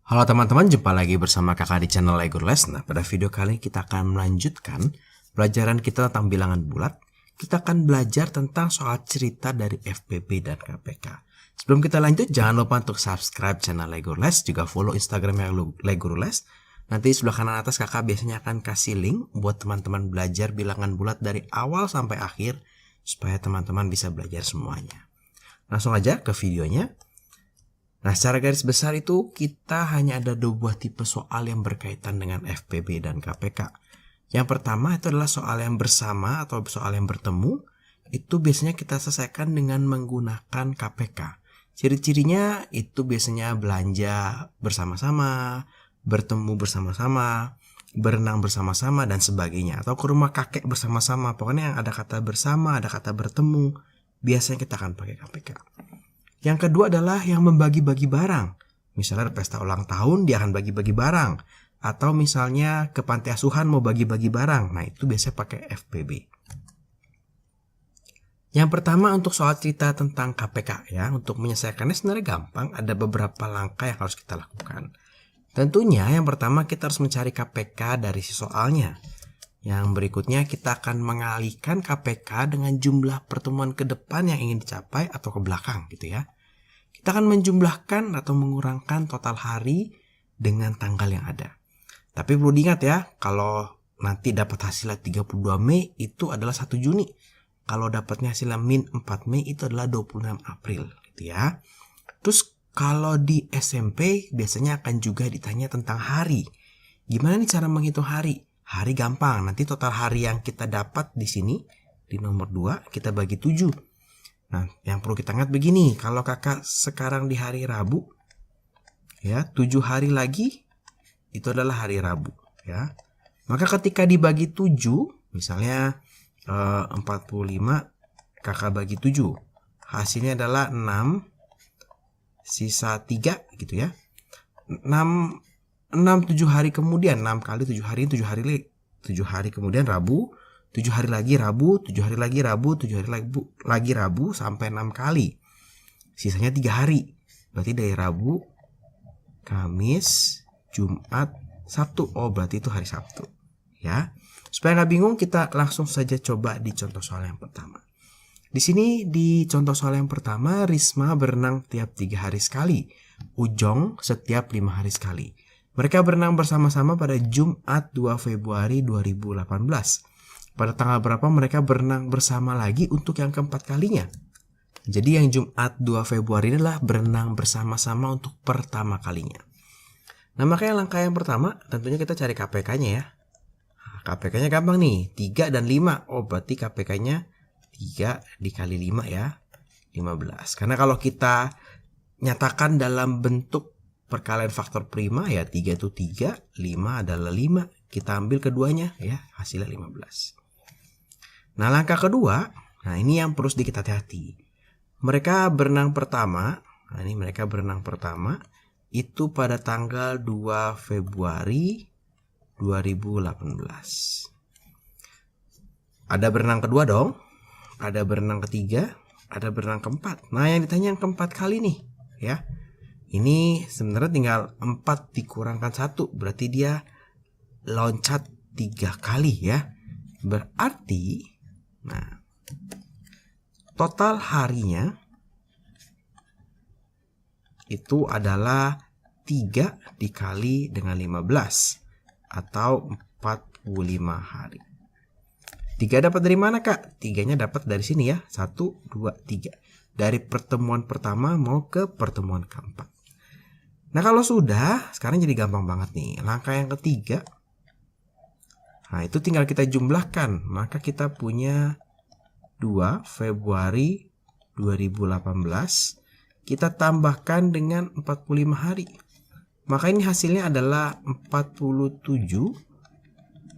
Halo teman-teman, jumpa lagi bersama kakak di channel LegoLess. Nah, pada video kali ini kita akan melanjutkan pelajaran kita tentang bilangan bulat. Kita akan belajar tentang soal cerita dari FPB dan KPK. Sebelum kita lanjut, jangan lupa untuk subscribe channel LegoLess, juga follow Instagramnya LegoLess. Nanti sebelah kanan atas kakak biasanya akan kasih link buat teman-teman belajar bilangan bulat dari awal sampai akhir, supaya teman-teman bisa belajar semuanya. Langsung aja ke videonya. Nah, secara garis besar itu kita hanya ada dua buah tipe soal yang berkaitan dengan FPB dan KPK. Yang pertama itu adalah soal yang bersama atau soal yang bertemu. Itu biasanya kita selesaikan dengan menggunakan KPK. Ciri-cirinya itu biasanya belanja bersama-sama, bertemu bersama-sama, berenang bersama-sama, dan sebagainya. Atau ke rumah kakek bersama-sama. Pokoknya yang ada kata bersama, ada kata bertemu, biasanya kita akan pakai KPK. Yang kedua adalah yang membagi-bagi barang. Misalnya ada pesta ulang tahun, dia akan bagi-bagi barang. Atau misalnya ke panti asuhan mau bagi-bagi barang. Nah, itu biasanya pakai FPB. Yang pertama untuk soal cerita tentang KPK ya. Untuk menyelesaikannya sebenarnya gampang. Ada beberapa langkah yang harus kita lakukan. Tentunya yang pertama kita harus mencari KPK dari si soalnya. Yang berikutnya kita akan mengalihkan KPK dengan jumlah pertemuan ke depan yang ingin dicapai atau ke belakang gitu ya. Kita akan menjumlahkan atau mengurangkan total hari dengan tanggal yang ada. Tapi perlu diingat ya, kalau nanti dapat hasilnya 32 Mei itu adalah 1 Juni. Kalau dapatnya hasilnya min 4 Mei itu adalah 26 April gitu ya. Terus kalau di SMP biasanya akan juga ditanya tentang hari. Gimana nih cara menghitung hari? Hari gampang, nanti total hari yang kita dapat di sini, di nomor 2, kita bagi 7. Nah, yang perlu kita ingat begini, kalau kakak sekarang di hari Rabu, ya 7 hari lagi, itu adalah hari Rabu. Ya. Maka ketika dibagi 7, misalnya 45, kakak bagi 7, hasilnya adalah 6, sisa 3, gitu ya. 7 hari kemudian, 6 kali 7 hari, 7 hari kemudian Rabu, 7 hari lagi Rabu, 7 hari lagi Rabu, 7 hari lagi Rabu sampai 6 kali. Sisanya 3 hari. Berarti dari Rabu, Kamis, Jumat, Sabtu. Oh, berarti itu hari Sabtu. Ya. Supaya nggak bingung, kita langsung saja coba di contoh soal yang pertama. Di sini di contoh soal yang pertama, Risma berenang tiap 3 hari sekali. Ujong setiap 5 hari sekali. Mereka berenang bersama-sama pada Jumat 2 Februari 2018. Pada tanggal berapa mereka berenang bersama lagi untuk yang keempat kalinya? Jadi yang Jumat 2 Februari adalah berenang bersama-sama untuk pertama kalinya. Nah, makanya langkah yang pertama tentunya kita cari KPK-nya ya. KPK-nya gampang nih, 3 dan 5. Oh, berarti KPK-nya 3 dikali 5 ya, 15. Karena kalau kita nyatakan dalam bentuk perkalian faktor prima ya, 3 itu 3, 5 adalah 5. Kita ambil keduanya ya, hasilnya 15. Nah, langkah kedua, nah ini yang perlu sedikit hati-hati. Mereka berenang pertama, nah ini mereka berenang pertama, itu pada tanggal 2 Februari 2018. Ada berenang kedua dong, ada berenang ketiga, ada berenang keempat. Nah, yang ditanya yang keempat kali nih ya. Ini sebenarnya tinggal 4 dikurangkan 1. Berarti dia loncat 3 kali ya. Berarti, nah, total harinya itu adalah 3 dikali dengan 15. Atau 45 hari. 3 dapat dari mana kak? 3-nya dapat dari sini ya. 1, 2, 3. Dari pertemuan pertama mau ke pertemuan keempat. Nah, kalau sudah, sekarang jadi gampang banget nih. Langkah yang ketiga, nah itu tinggal kita jumlahkan. Maka kita punya 2 Februari 2018. Kita tambahkan dengan 45 hari. Maka ini hasilnya adalah 47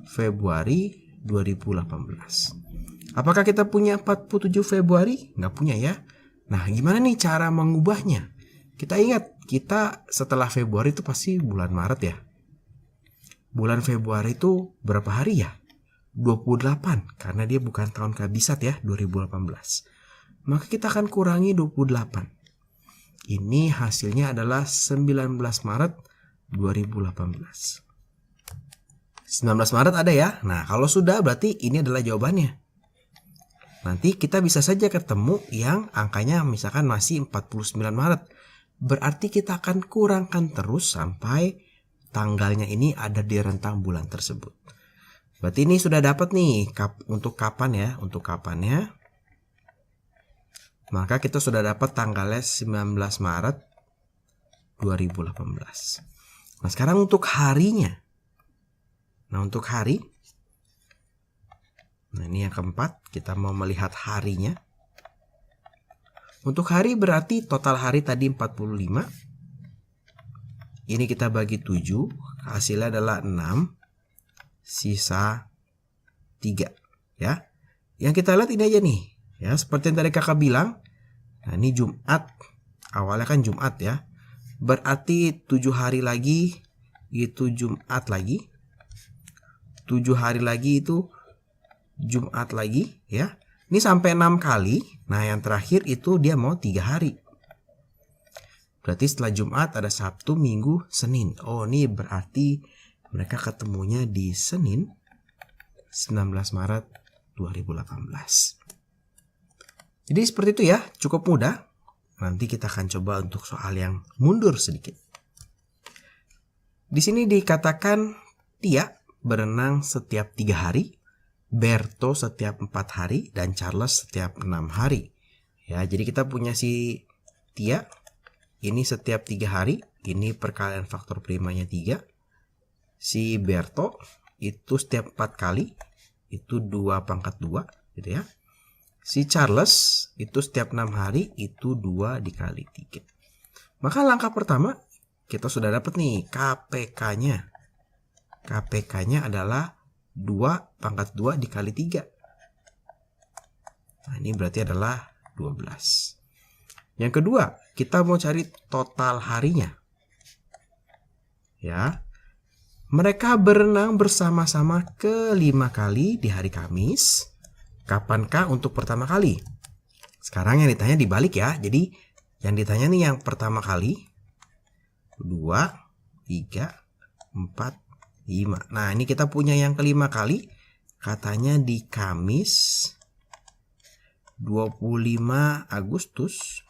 Februari 2018. Apakah kita punya 47 Februari? Nggak punya ya. Nah, gimana nih cara mengubahnya? Kita ingat, kita setelah Februari itu pasti bulan Maret ya. Bulan Februari itu berapa hari ya? 28, karena dia bukan tahun kabisat ya, 2018. Maka kita akan kurangi 28. Ini hasilnya adalah 19 Maret 2018. 19 Maret ada ya. Nah, kalau sudah berarti ini adalah jawabannya. Nanti kita bisa saja ketemu yang angkanya misalkan masih 49 Maret. Berarti kita akan kurangkan terus sampai tanggalnya ini ada di rentang bulan tersebut. Berarti ini sudah dapat nih untuk kapan ya, untuk kapannya. Maka kita sudah dapat tanggalnya 19 Maret 2018. Nah, sekarang untuk harinya. Nah, untuk hari. Nah, ini yang keempat, kita mau melihat harinya. Untuk hari berarti total hari tadi 45. Ini kita bagi 7, hasilnya adalah 6, sisa 3, ya. Yang kita lihat ini aja nih, ya, seperti yang tadi kakak bilang. Nah, ini Jumat, awalnya kan Jumat ya. Berarti 7 hari lagi itu Jumat lagi. 7 hari lagi itu Jumat lagi, ya. Ini sampai 6 kali. Nah, yang terakhir itu dia mau 3 hari. Berarti setelah Jumat ada Sabtu, Minggu, Senin. Oh, ini berarti mereka ketemunya di Senin 19 Maret 2018. Jadi seperti itu ya, cukup mudah. Nanti kita akan coba untuk soal yang mundur sedikit. Di sini dikatakan Tia berenang setiap 3 hari, Berto setiap 4 hari, dan Charles setiap 6 hari. Ya, jadi kita punya si Tia, ini setiap 3 hari, ini perkalian faktor primanya 3. Si Berto itu setiap 4 kali, itu 2 pangkat 2, gitu ya. Si Charles itu setiap 6 hari, itu 2 dikali 3. Maka langkah pertama, kita sudah dapat nih KPK-nya. KPK-nya adalah 2 pangkat 2 dikali 3. Nah, ini berarti adalah 12. Yang kedua, kita mau cari total harinya. Ya. Mereka berenang bersama-sama ke 5 kali di hari Kamis. Kapankah untuk pertama kali? Sekarang yang ditanya dibalik ya. Jadi yang ditanya nih yang pertama kali. 2, 3, 4, 5. Nah, ini kita punya yang kelima kali. Katanya di Kamis 25 Agustus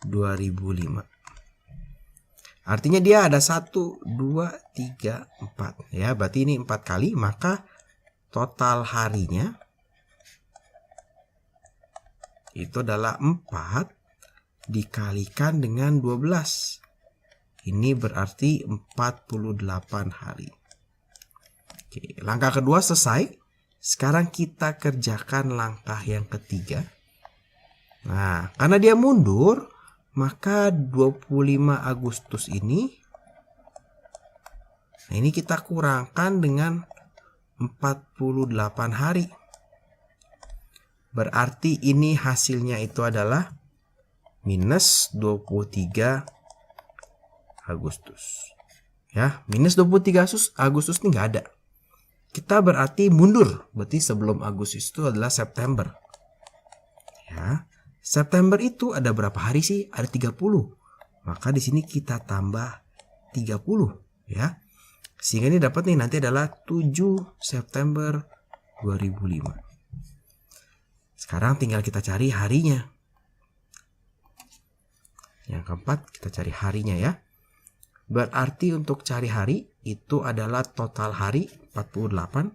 2005. Artinya dia ada 1, 2, 3, 4. Ya, berarti ini 4 kali. Maka total harinya itu adalah 4 dikalikan dengan 12. Ini berarti 48 hari. Oke, langkah kedua selesai. Sekarang kita kerjakan langkah yang ketiga. Nah, karena dia mundur, maka 25 Agustus ini, nah ini kita kurangkan dengan 48 hari. Berarti ini hasilnya itu adalah minus 23 Agustus. Ya, minus 23 Agustus ini nggak ada. Kita berarti mundur. Berarti sebelum Agustus itu adalah September. Ya, September itu ada berapa hari sih? Ada 30. Maka di sini kita tambah 30, ya. Sehingga ini dapat nih nanti adalah 7 September 2005. Sekarang tinggal kita cari harinya. Yang keempat kita cari harinya ya. Berarti untuk cari hari itu adalah total hari 48.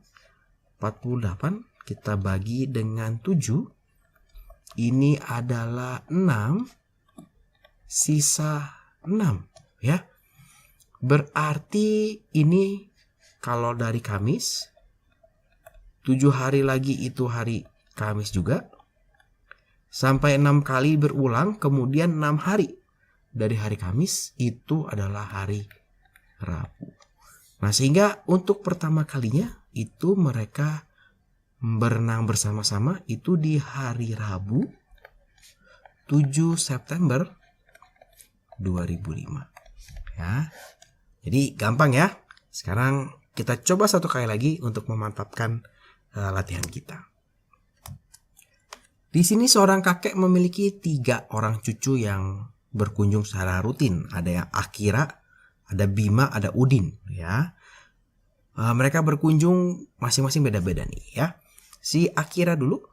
48 kita bagi dengan 7. Ini adalah 6 sisa 6 ya. Berarti ini kalau dari Kamis 7 hari lagi itu hari Kamis juga. Sampai 6 kali berulang kemudian 6 hari. Dari hari Kamis itu adalah hari Rabu. Nah, sehingga untuk pertama kalinya itu mereka berenang bersama-sama itu di hari Rabu 7 September 2005. Ya. Jadi gampang ya. Sekarang kita coba satu kali lagi untuk memantapkan latihan kita. Di sini seorang kakek memiliki 3 orang cucu yang berkunjung secara rutin. Ada yang Akira, ada Bima, ada Udin ya. Mereka berkunjung masing-masing beda-beda nih ya. Si Akira dulu.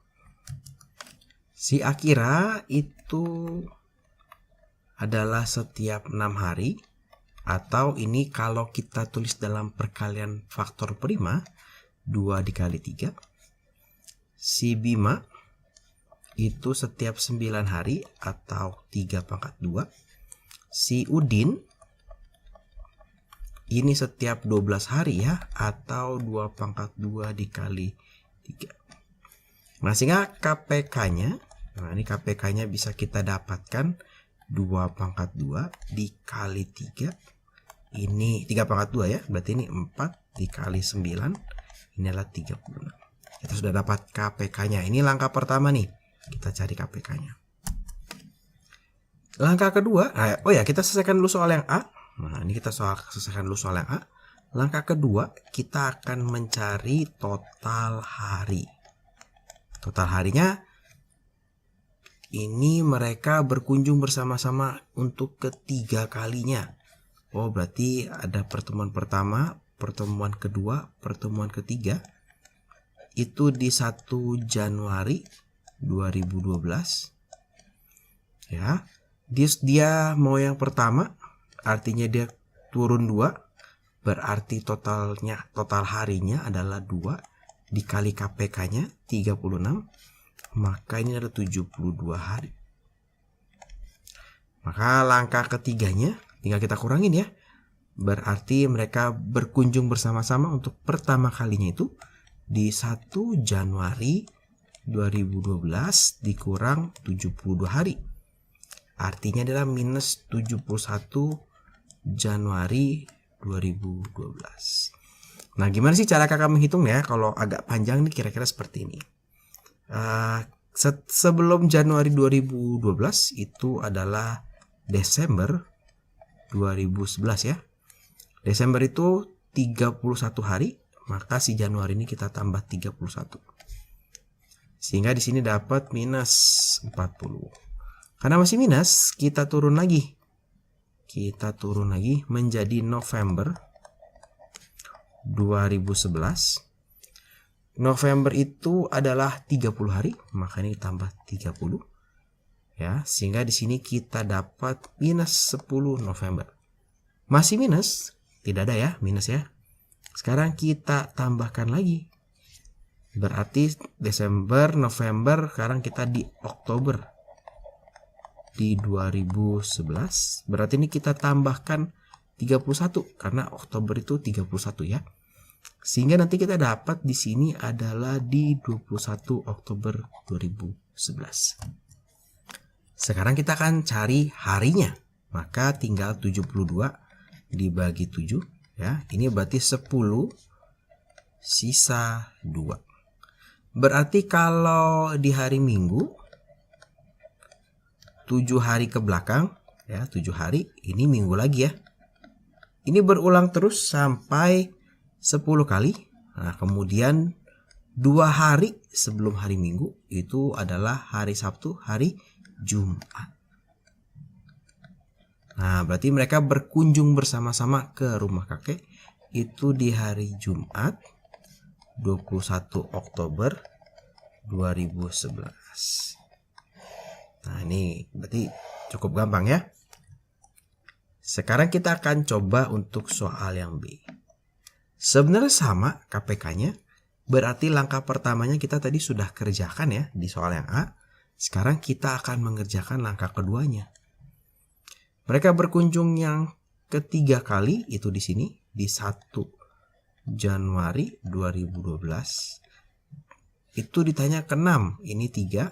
Si Akira itu adalah setiap 6 hari, atau ini kalau kita tulis dalam perkalian faktor prima 2 dikali 3. Si Bima itu setiap 9 hari atau 3 pangkat 2. Si Udin ini setiap 12 hari ya, atau 2 pangkat 2 dikali 3. Nah, sehingga KPK-nya, nah ini KPK-nya bisa kita dapatkan 2 pangkat 2 dikali 3. Ini 3 pangkat 2 ya, berarti ini 4 dikali 9. Ini adalah 36. Kita sudah dapat KPK-nya. Ini langkah pertama nih. Kita cari KPK-nya. Langkah kedua, kita selesaikan dulu soal yang A. Nah, ini kita selesaikan dulu soal yang A. Langkah kedua, kita akan mencari total hari. Total harinya, ini mereka berkunjung bersama-sama untuk ketiga kalinya. Oh, berarti ada pertemuan pertama, pertemuan kedua, pertemuan ketiga. Itu di 1 Januari 2012 ya. Dia mau yang pertama, artinya dia turun 2, berarti total harinya adalah 2 dikali KPK-nya 36, maka ini ada 72 hari. Maka langkah ketiganya tinggal kita kurangin ya, berarti mereka berkunjung bersama-sama untuk pertama kalinya itu di 1 Januari 2012 dikurang 72 hari. Artinya adalah minus 71 Januari 2012. Nah, gimana sih cara kakak menghitung ya? Kalau agak panjang nih kira-kira seperti ini. Sebelum Januari 2012 itu adalah Desember 2011 ya. Desember itu 31 hari, maka si Januari ini kita tambah 31. Sehingga di sini dapat minus 40. Karena masih minus, kita turun lagi. Kita turun lagi menjadi November 2011. November itu adalah 30 hari, maka ini tambah 30. Ya, sehingga di sini kita dapat minus 10 November. Masih minus, tidak ada ya, minus ya. Sekarang kita tambahkan lagi. Berarti Desember, November, sekarang kita di Oktober di 2011. Berarti ini kita tambahkan 31 karena Oktober itu 31 ya. Sehingga nanti kita dapat di sini adalah di 21 Oktober 2011. Sekarang kita akan cari harinya. Maka tinggal 72 dibagi 7 ya. Ini berarti 10 sisa 2. Berarti kalau di hari Minggu 7 hari ke belakang ya, 7 hari, ini Minggu lagi ya. Ini berulang terus sampai 10 kali. Nah, kemudian 2 hari sebelum hari Minggu itu adalah hari Sabtu, hari Jumat. Nah, berarti mereka berkunjung bersama-sama ke rumah kakek itu di hari Jumat 21 Oktober 2011. Nah, ini berarti cukup gampang ya. Sekarang kita akan coba untuk soal yang B. Sebenarnya sama KPK-nya. Berarti langkah pertamanya kita tadi sudah kerjakan ya di soal yang A. Sekarang kita akan mengerjakan langkah keduanya. Mereka berkunjung yang ketiga kali itu di sini di 1 Januari 2012. Itu ditanya ke-6. Ini 3,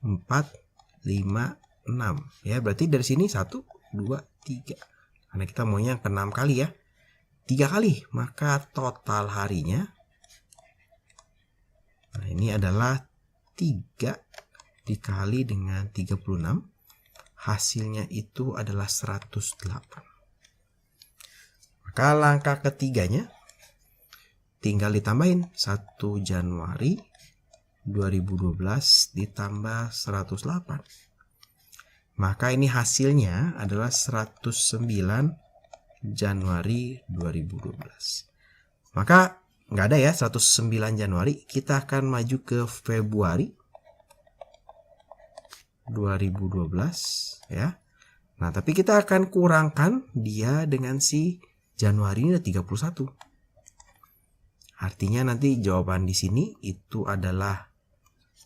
4, 5, 6. Ya, berarti dari sini 1, 2, 3. Karena kita maunya ke-6 kali ya. 3 kali. Maka total harinya. Nah, ini adalah 3 dikali dengan 36. Hasilnya itu adalah 108. Maka langkah ketiganya tinggal ditambahin 1 Januari 2012 ditambah 108. Maka ini hasilnya adalah 109 Januari 2012. Maka nggak ada ya 109 Januari. Kita akan maju ke Februari 2012 ya. Nah, tapi kita akan kurangkan dia dengan si Januari ini 31. Artinya nanti jawaban di sini itu adalah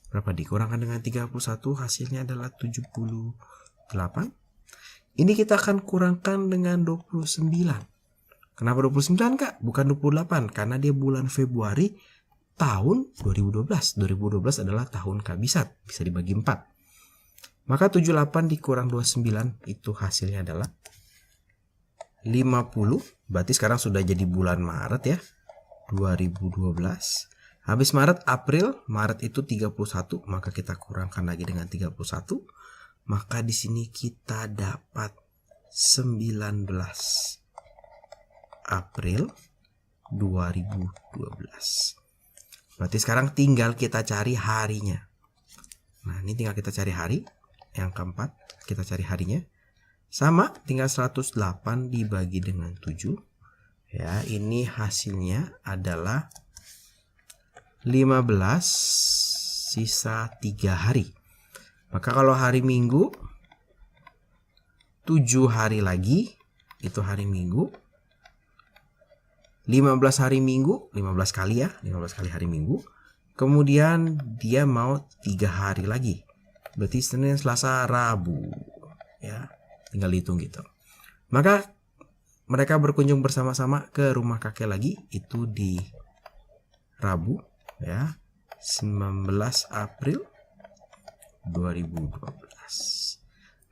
berapa dikurangkan dengan 31, hasilnya adalah 78. Ini kita akan kurangkan dengan 29. Kenapa 29 Kak? Bukan 28, karena dia bulan Februari tahun 2012. 2012 adalah tahun kabisat, bisa dibagi 4. Maka 78 dikurang 29 itu hasilnya adalah 50. Berarti sekarang sudah jadi bulan Maret ya. 2012. Habis Maret, April. Maret itu 31, maka kita kurangkan lagi dengan 31. Maka di sini kita dapat 19 April 2012. Berarti sekarang tinggal kita cari harinya. Nah, ini tinggal kita cari hari. Yang keempat, kita cari harinya. Sama, tinggal 108 dibagi dengan 7. Ya, ini hasilnya adalah 15 sisa 3 hari. Maka kalau hari Minggu 7 hari lagi, itu hari Minggu. 15 hari Minggu, 15 kali ya, 15 kali hari Minggu. Kemudian dia mau 3 hari lagi. Berarti Senin, Selasa, Rabu. Ya, tinggal hitung gitu. Maka mereka berkunjung bersama-sama ke rumah kakek lagi, itu di Rabu ya, 19 April 2012.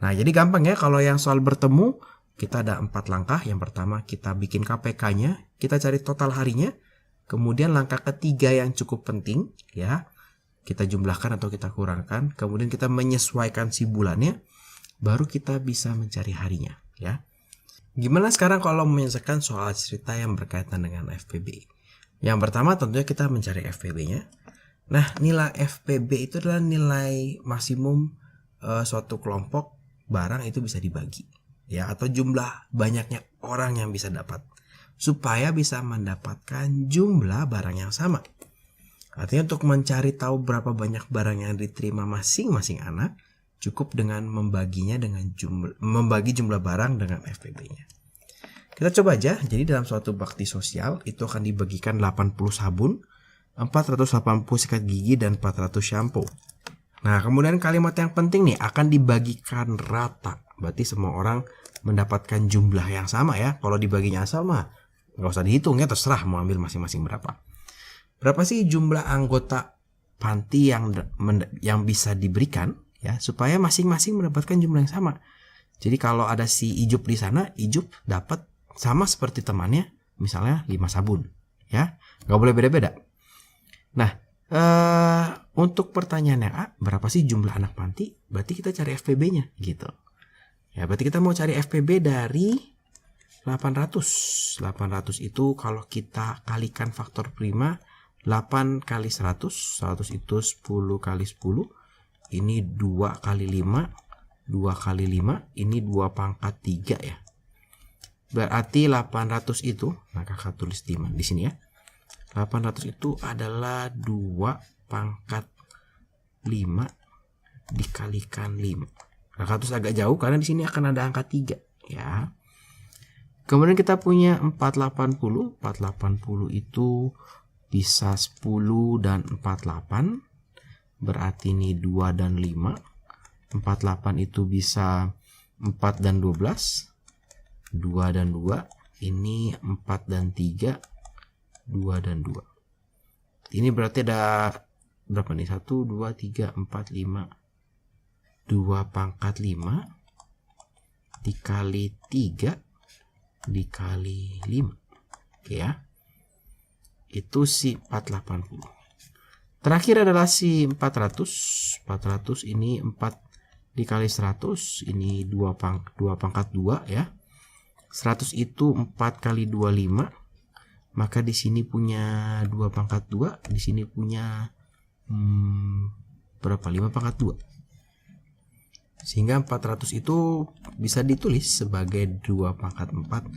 Nah, jadi gampang ya kalau yang soal bertemu, kita ada 4 langkah. Yang pertama kita bikin KPK-nya, kita cari total harinya. Kemudian langkah ketiga yang cukup penting ya, kita jumlahkan atau kita kurangkan. Kemudian kita menyesuaikan si bulannya, baru kita bisa mencari harinya ya. Gimana sekarang kalau menyelesaikan soal cerita yang berkaitan dengan FPB? Yang pertama tentunya kita mencari FPB-nya. Nah, nilai FPB itu adalah nilai maksimum suatu kelompok barang itu bisa dibagi ya, atau jumlah banyaknya orang yang bisa dapat supaya bisa mendapatkan jumlah barang yang sama. Artinya untuk mencari tahu berapa banyak barang yang diterima masing-masing anak, cukup dengan membagi jumlah barang dengan FPB-nya. Kita coba aja. Jadi dalam suatu bakti sosial itu akan dibagikan 80 sabun, 480 sikat gigi, dan 400 shampoo. Nah, kemudian kalimat yang penting nih, akan dibagikan rata. Berarti semua orang mendapatkan jumlah yang sama ya. Kalau dibaginya sama, nggak usah dihitung ya, terserah mau ambil masing-masing berapa. Berapa sih jumlah anggota panti yang bisa diberikan ya, supaya masing-masing mendapatkan jumlah yang sama. Jadi kalau ada si Ijup di sana, Ijup dapat sama seperti temannya, misalnya 5 sabun ya. Nggak boleh beda-beda. Nah, untuk pertanyaan yang A, berapa sih jumlah anak panti? Berarti kita cari FPB-nya gitu. Ya, berarti kita mau cari FPB dari 800. 800 itu kalau kita kalikan faktor prima, 8 kali 100. 100 itu 10 kali 10. Ini 2 kali 5. 2 kali 5. Ini 2 pangkat 3 ya. Berarti 800 itu, nah kakak tulis di sini ya. 800 itu adalah 2 pangkat 5 dikalikan 5. Kakak tulis agak jauh karena di sini akan ada angka 3 ya. Kemudian kita punya 480. 480 itu bisa 10 dan 48. Berarti ini 2 dan 5. 48 itu bisa 4 dan 12. 2 dan 2. Ini 4 dan 3. 2 dan 2. Ini berarti ada berapa nih? 1, 2, 3, 4, 5. 2 pangkat 5 dikali 3 dikali 5. Oke ya. Itu si 480. Terakhir adalah si 400. 400 ini 4 dikali 100. Ini 2 pangkat 2 ya. 100 itu 4 kali 25. Maka di sini punya 2 pangkat 2, di sini punya berapa? 5 pangkat 2. Sehingga 400 itu bisa ditulis sebagai 2 pangkat 4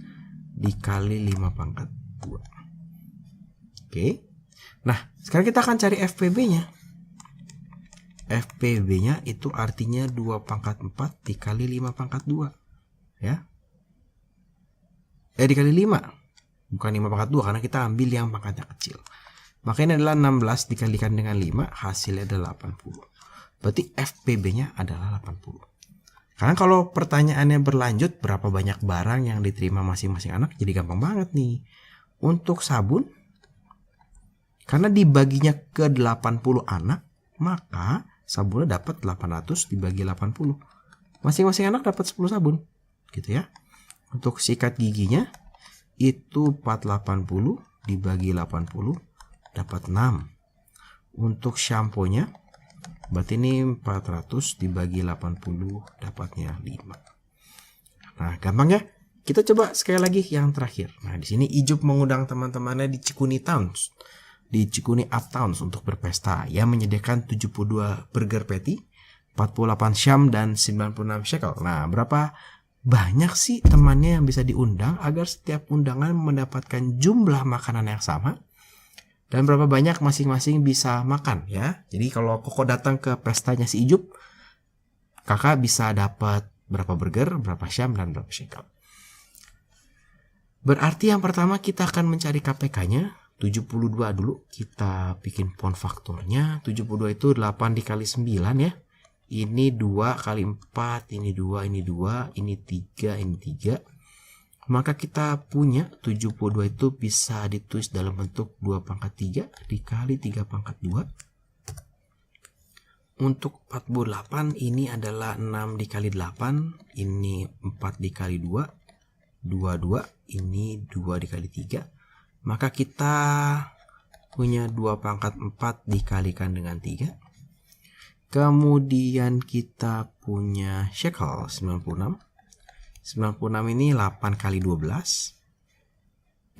dikali 5 pangkat 2. Oke. Nah, sekarang kita akan cari FPB-nya. FPB-nya itu artinya 2 pangkat 4 dikali 5 pangkat 2. Ya. Dikali 5. Bukan 5 pangkat 2 karena kita ambil yang pangkatnya kecil. Maka ini adalah 16 dikalikan dengan 5, hasilnya adalah 80. Berarti FPB-nya adalah 80. Karena kalau pertanyaannya berlanjut berapa banyak barang yang diterima masing-masing anak, jadi gampang banget nih. Untuk sabun, karena dibaginya ke 80 anak, maka sabunnya dapat 800 dibagi 80. Masing-masing anak dapat 10 sabun. Gitu ya. Untuk sikat giginya, itu 480 dibagi 80 dapat 6. Untuk shampoo-nya, berarti ini 400 dibagi 80 dapatnya 5. Nah, gampang ya. Kita coba sekali lagi yang terakhir. Nah, di sini Ijup mengundang teman-temannya di Cikuni Towns, di Cikuni Uptowns untuk berpesta. Ia menyediakan 72 burger patty, 48 syam dan 96 shekel. Nah, berapa banyak sih temannya yang bisa diundang agar setiap undangan mendapatkan jumlah makanan yang sama? Dan berapa banyak masing-masing bisa makan ya. Jadi kalau Koko datang ke pestanya si Ijup, kakak bisa dapat berapa burger, berapa syam, dan berapa shekel. Berarti yang pertama kita akan mencari KPK-nya. 72 dulu. Kita bikin pound faktornya. 72 itu 8 dikali 9 ya. Ini 2 kali 4, ini 2, ini 2, ini 3, ini 3. Maka kita punya 72 itu bisa ditulis dalam bentuk 2 pangkat 3 dikali 3 pangkat 2. Untuk 48 ini adalah 6 dikali 8. Ini 4 dikali 2. 22. Ini 2 dikali 3. Maka kita punya 2 pangkat 4 dikalikan dengan 3. Kemudian kita punya shekel 96. 96 ini 8 kali 12.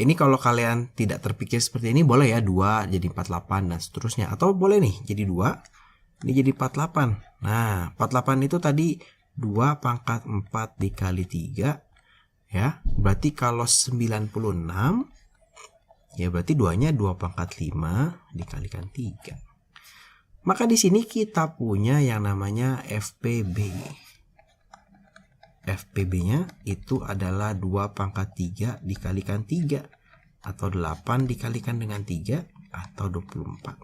Ini kalau kalian tidak terpikir seperti ini boleh ya 2 jadi 48 dan seterusnya. Atau boleh nih jadi 2 ini jadi 48. Nah 48 itu tadi 2 pangkat 4 dikali 3 ya. Berarti kalau 96 ya berarti 2-nya 2 pangkat 5 dikalikan 3. Maka di sini kita punya yang namanya FPB. FPB-nya itu adalah 2 pangkat 3 dikalikan 3 atau 8 dikalikan dengan 3 atau 24.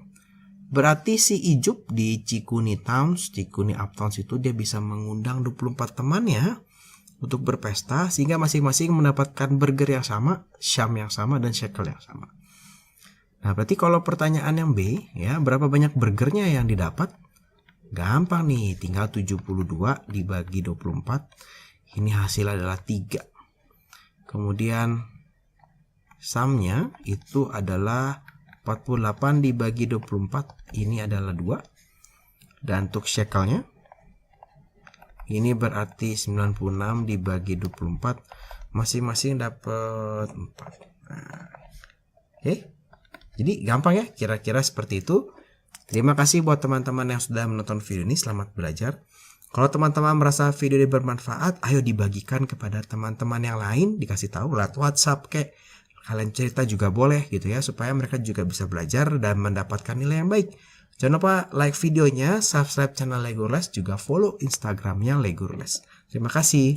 Berarti si Ijup di Cikuni Towns, Cikuni Uptowns itu dia bisa mengundang 24 temannya untuk berpesta sehingga masing-masing mendapatkan burger yang sama, syam yang sama, dan shekel yang sama. Nah, berarti kalau pertanyaan yang B ya, berapa banyak burgernya yang didapat? Gampang nih, tinggal 72 dibagi 24. Ini hasilnya adalah 3. Kemudian samnya itu adalah 48 dibagi 24. Ini adalah 2. Dan untuk shekelnya ini berarti 96 dibagi 24. Masing-masing dapat 4. Nah, oke. Jadi gampang ya, kira-kira seperti itu. Terima kasih buat teman-teman yang sudah menonton video ini. Selamat belajar. Kalau teman-teman merasa video ini bermanfaat, ayo dibagikan kepada teman-teman yang lain, dikasih tahu lewat WhatsApp kayak kalian cerita juga boleh gitu ya, supaya mereka juga bisa belajar dan mendapatkan nilai yang baik. Jangan lupa like videonya, subscribe channel Lego Les, juga follow Instagramnya Lego Les. Terima kasih.